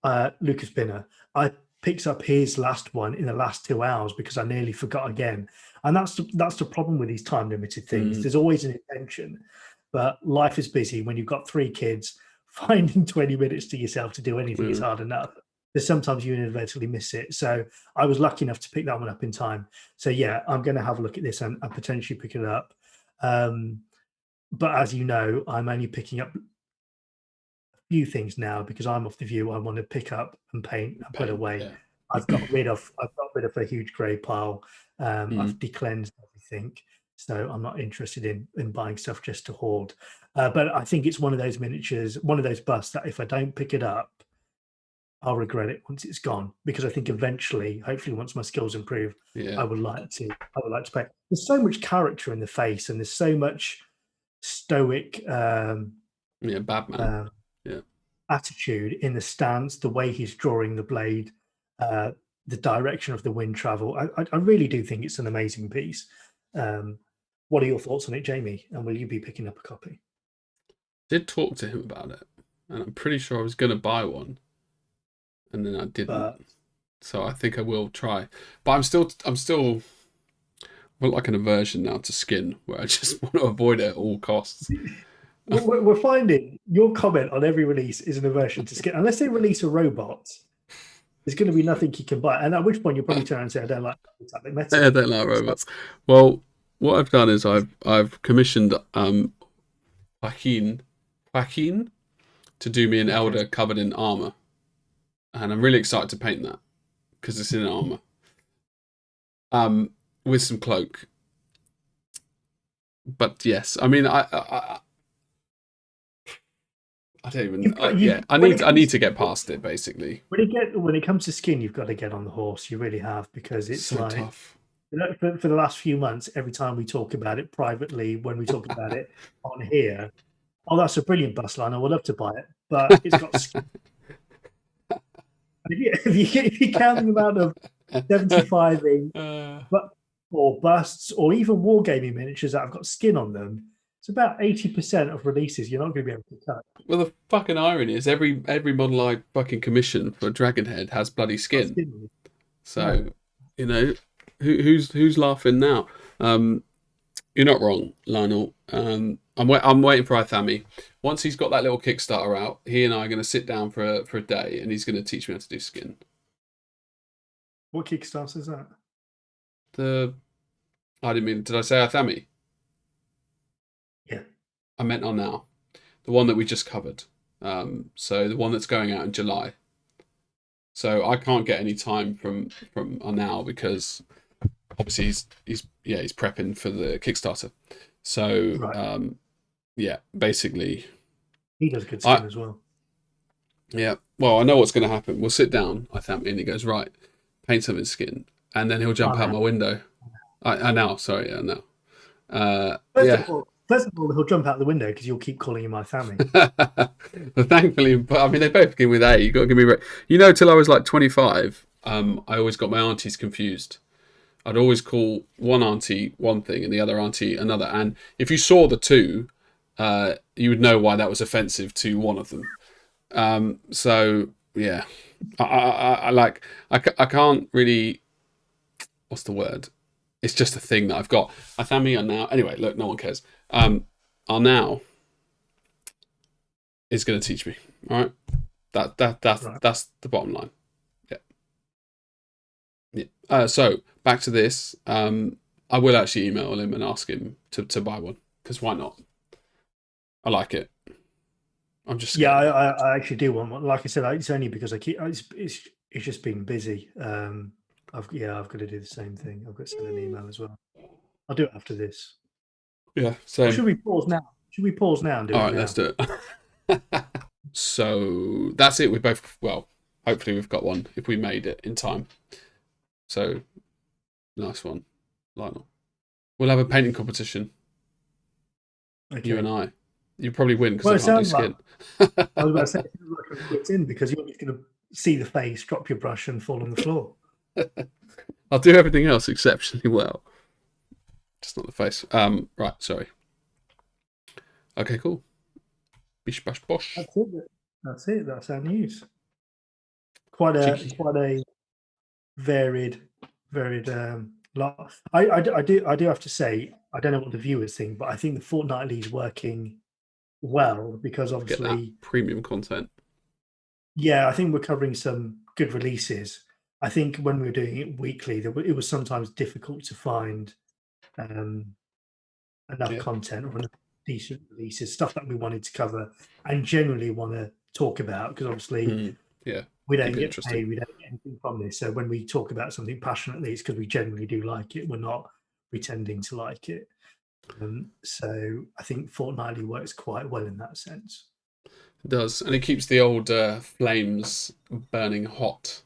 yeah. Lucas Pinner. I picked up his last one in the last 2 hours because I nearly forgot again. And that's the problem with these time limited things. There's always an intention, but life is busy. When you've got 3 kids, finding 20 minutes to yourself to do anything is hard enough. There's sometimes you inadvertently miss it. So I was lucky enough to pick that one up in time. So yeah, I'm going to have a look at this and potentially pick it up. But as you know, I'm only picking up a few things now because I'm of the view I want to pick up and paint and put away. Yeah. I've got rid of a huge grey pile. I've decleansed everything, so I'm not interested in buying stuff just to hoard. But I think it's one of those miniatures, one of those busts that if I don't pick it up, I'll regret it once it's gone, because I think eventually, hopefully, once my skills improve, I would like to paint. There's so much character in the face, and there's so much stoic, Batman, attitude in the stance, the way he's drawing the blade, the direction of the wind travel. I really do think it's an amazing piece. What are your thoughts on it, Jamie? And will you be picking up a copy? Did talk to him about it, and I'm pretty sure I was going to buy one, and then I didn't. So I think I will try. But I'm still got like an aversion now to skin, where I just want to avoid it at all costs. We're finding your comment on every release is an aversion to skin. Unless they release a robot, there's going to be nothing you can buy. And at which point you'll probably turn around and say, I don't like metallic metal. I don't like robots. Well, what I've done is I've commissioned Joaquin to do me an elder covered in armor, and I'm really excited to paint that because it's in armor, with some cloak. But yes, I mean I don't even. I need to get past it basically. When it comes to skin, you've got to get on the horse. You really have, because it's so like tough. For the last few months, every time we talk about it privately, when we talk about it on here, oh, that's a brilliant bus line. I would love to buy it, but it's got skin. If you count the amount of 75-inch or busts or even wargaming miniatures that have got skin on them, it's about 80% of releases you're not going to be able to cut. Well, the fucking irony is every model I fucking commission for Dragonhead has bloody skin. So, you know, who's laughing now? You're not wrong, Lionel. I'm waiting for Aythami. Once he's got that little Kickstarter out, he and I are going to sit down for a day, and he's going to teach me how to do skin. What Kickstarter is that? Did I say Aythami? Yeah. I meant on now. The one that we just covered. So the one that's going out in July. So I can't get any time from on now because obviously he's prepping for the Kickstarter. So basically he does good skin as well. Yeah. Well, I know what's going to happen. We'll sit down, and he goes, right, paint something skin, and then he'll jump out my window. I know. Sorry, I know. First of all, he'll jump out the window because you'll keep calling him Aythami. Well, thankfully, but I mean, they both begin with A. You got to give me, till I was like 25, I always got my aunties confused. I'd always call one auntie one thing and the other auntie another, and if you saw the two, you would know why that was offensive to one of them. So yeah, I can't really. What's the word? It's just a thing that I've got. Aythami are now. Anyway, look, no one cares. Are now is going to teach me. All right, that's the bottom line. Yeah. So back to this. I will actually email him and ask him to buy one, because why not? I like it. I'm just scared. Yeah, I actually do want one. Like I said, it's only because it's just been busy. I've got to do the same thing. I've got to send an email as well. I'll do it after this. Yeah. So should we pause now? And do it? All right, let's do it. So that's it. Hopefully we've got one if we made it in time. So nice one, Lionel. We'll have a painting competition. Okay. You and I. You probably win because I can't do skin. I was about to say, it's in because you're just going to see the face, drop your brush, and fall on the floor. I'll do everything else exceptionally well, just not the face. Right, sorry. Okay, cool. Bish bash bosh. That's it. That's our news. Quite a varied lot. I do have to say, I don't know what the viewers think, but I think the fortnightly is working well because obviously get that premium content. Yeah, I think we're covering some good releases. I think when we were doing it weekly, it was sometimes difficult to find enough content or enough decent releases, stuff that we wanted to cover and generally want to talk about, because obviously we don't get paid, we don't get anything from this. So when we talk about something passionately, it's because we generally do like it. We're not pretending to like it. So I think fortnightly works quite well in that sense. It does, and it keeps the old flames burning hot,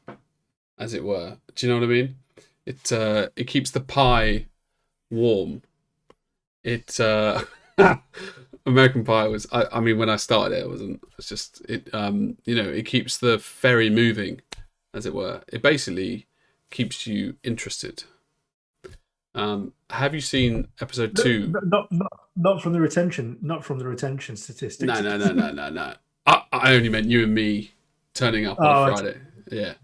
as it were. Do you know what I mean? It keeps the pie warm. American Pie was. I mean, when I started it, It's just it. It keeps the ferry moving, as it were. It basically keeps you interested. Have you seen episode 2? Not from the retention statistics. No. I only meant you and me turning up on a Friday. Yeah.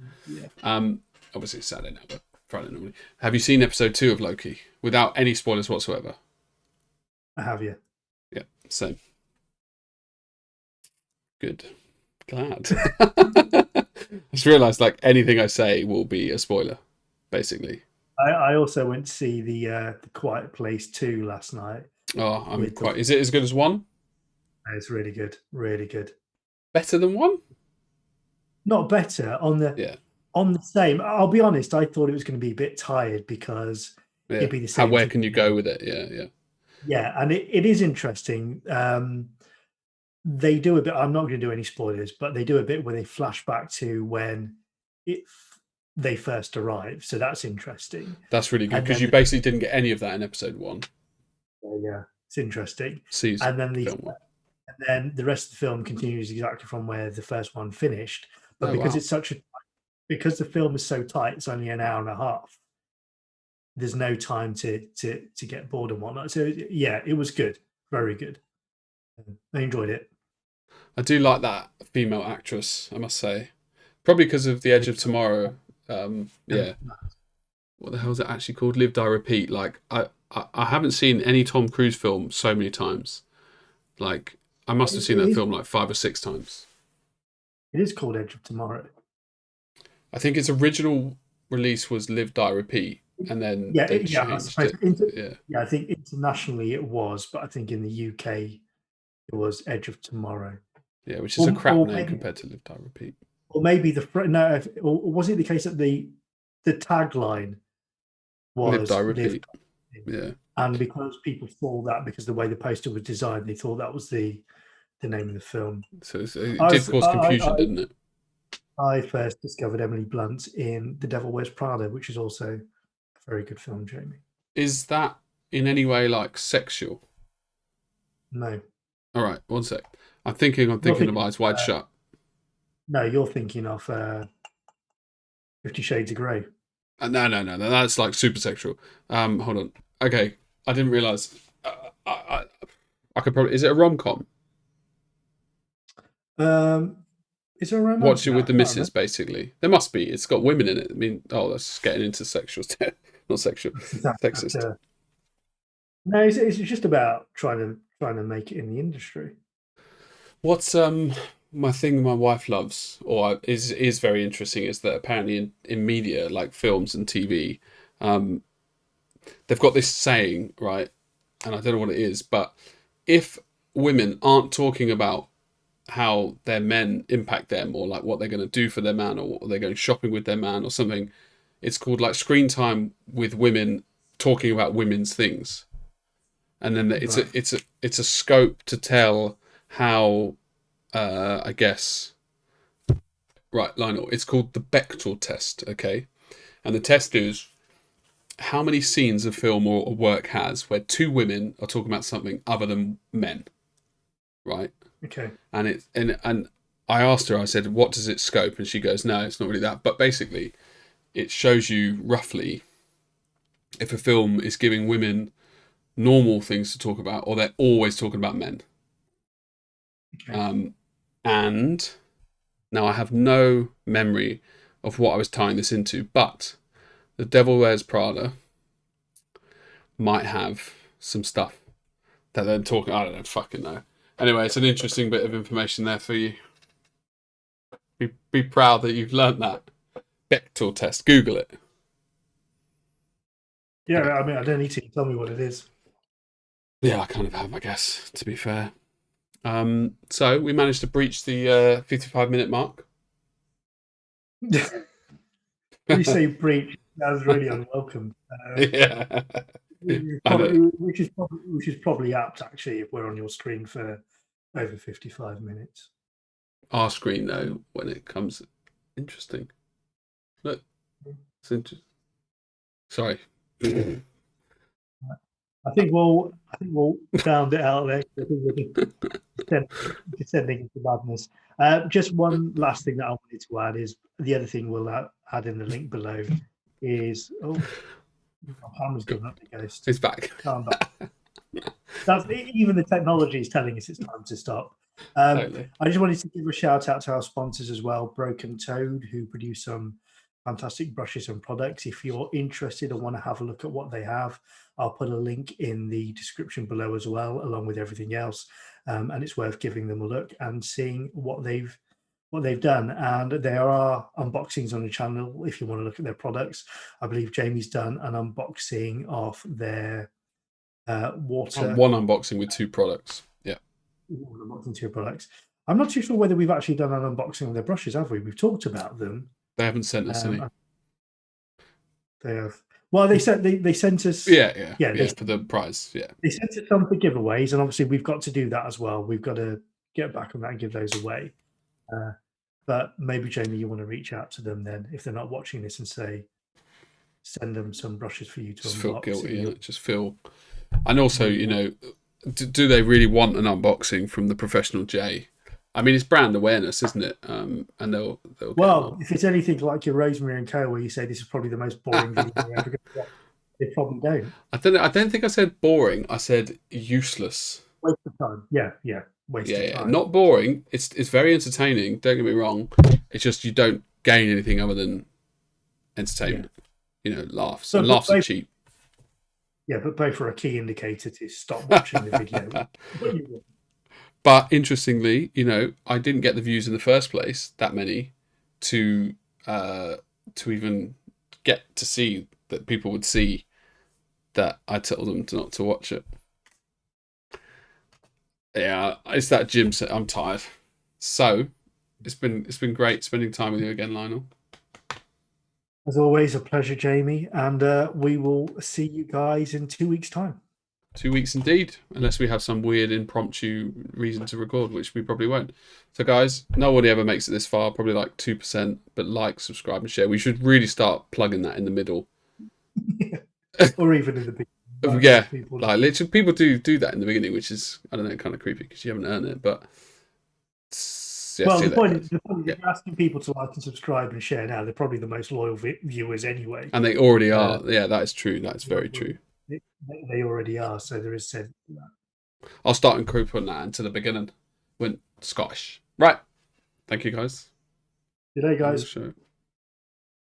Obviously it's Saturday now, but Friday normally. Have you seen episode 2 of Loki without any spoilers whatsoever? I have, you. Yeah, same. Good. Glad. I just realised like anything I say will be a spoiler, basically. I also went to see the Quiet Place 2 last night. Oh, I'm quite. Is it as good as 1? It's really good, really good. Better than 1? Not better on the same. I'll be honest. I thought it was going to be a bit tired because it'd be the same. Where can you go with it? Yeah. Yeah, and it is interesting. They do a bit. I'm not going to do any spoilers, but they do a bit where they flash back to when they first arrived. So that's interesting. That's really good because you basically didn't get any of that in episode 1. Yeah, it's interesting. Season, and then the rest of the film continues exactly from where the first one finished. But because it's because the film is so tight, it's only an hour and a half. There's no time to get bored and whatnot. So yeah, it was good, very good. I enjoyed it. I do like that female actress, I must say. Probably because of The Edge of Tomorrow. Yeah. What the hell is it actually called? Live, Die, Repeat. Like I haven't seen any Tom Cruise film so many times. Like I must have seen that film like 5 or 6 times. It is called Edge of Tomorrow. I think its original release was Live, Die, Repeat, and then they changed it. I think internationally it was, but I think in the UK it was Edge of Tomorrow. Yeah, which is a crap name compared to Live, Die, Repeat. Or maybe was it the case that the tagline was Live, Die, Repeat? Yeah. And because people thought that because the way the poster was designed, they thought that was the name of the film. So it did cause confusion, didn't it? I first discovered Emily Blunt in The Devil Wears Prada, which is also a very good film, Jamie. Is that in any way like sexual? No. All right, one sec. I'm thinking of Eyes Wide Shut. No, you're thinking of 50 Shades of Grey. No, that's like super sexual. Hold on. Okay, I didn't realise. I could probably. Is it a rom-com? Is there a rom-com? Watch it with the missus, basically. There must be. It's got women in it. I mean, that's getting into sexual stuff. Not sexual. Sexist. No, it's just about trying to make it in the industry. What's my thing my wife loves, or is very interesting, is that apparently in media, like films and TV, they've got this saying, right? And I don't know what it is, but if women aren't talking about how their men impact them, or like what they're going to do for their man, or they're going shopping with their man or something, it's called like screen time with women talking about women's things. And then it's a scope to tell how, I guess, right, Lionel, it's called the Bechdel test, okay? And the test is how many scenes a film or work has where 2 women are talking about something other than men, right? Okay. And I asked her, I said, what does it scope? And she goes, no, it's not really that. But basically, it shows you roughly if a film is giving women normal things to talk about, or they're always talking about men. Okay. And now I have no memory of what I was tying this into, but The Devil Wears Prada might have some stuff that they're talking. I don't fucking know. Anyway, it's an interesting bit of information there for you. Be proud that you've learnt that. Bechdel test. Google it. Yeah, I mean, I don't need to tell me what it is. Yeah, I kind of have, I guess, to be fair. So we managed to breach the 55-minute mark. When you say breach, that was really unwelcome. Yeah. Which is probably apt, actually, if we're on your screen for over 55 minutes. Our screen, though, when it comes... Interesting. Look. It's interesting. Sorry. I think we'll round it out there. I think we're descending into madness. Just one last thing that I wanted to add is the other thing we'll add in the link below is Ham's given up the ghost. He's back. Calm back. That's even the technology is telling us it's time to stop. Totally. I just wanted to give a shout out to our sponsors as well, Broken Toad, who produce some fantastic brushes and products. If you're interested and want to have a look at what they have, I'll put a link in the description below as well, along with everything else. And it's worth giving them a look and seeing what they've done. And there are unboxings on the channel if you want to look at their products. I believe Jamie's done an unboxing of their water. One unboxing with 2 products. Yeah. Unboxing 2 products. I'm not too sure whether we've actually done an unboxing of their brushes, have we? We've talked about them. They haven't sent us any. They have. Well, they sent us. Yeah, for the prize. Yeah, they sent us some for giveaways, and obviously we've got to do that as well. We've got to get back on that and give those away. But maybe Jamie, you want to reach out to them then if they're not watching this and send them some brushes for you to just unbox. Feel guilty, just feel. And also, you know, do they really want an unboxing from the professional J? I mean, it's brand awareness, isn't it? And they'll well, if it's anything like your Rosemary and Co, where you say this is probably the most boring video you're ever going to watch, they probably don't. I don't think I said boring. I said useless. Waste of time. Yeah. Waste of time. Not boring. It's very entertaining. Don't get me wrong. It's just you don't gain anything other than entertainment. You know, laughs. So, and laughs are cheap. Yeah, but both are a key indicator to stop watching the video. But interestingly, you know, I didn't get the views in the first place, that many, to even get to see that people would see that I told them not to watch it. Yeah, it's that gym set. I'm tired. So it's been great spending time with you again, Lionel. As always, a pleasure, Jamie, and we will see you guys in 2 weeks' time. 2 weeks indeed, unless we have some weird impromptu reason to record, which we probably won't. So guys, nobody ever makes it this far, probably like 2%, but like, subscribe and share. We should really start plugging that in the middle. Or even in the beginning. Yeah, like literally people do that in the beginning, which is, I don't know, kind of creepy because you haven't earned it, but yeah, well, the point is you're asking people to like and subscribe and share now. They're probably the most loyal viewers anyway. And they already are. Yeah, that is true. That's very true. They already are, so there is sense to that. I'll start incorporating that into the beginning. Went Scottish. Right. Thank you, guys. Good day, guys.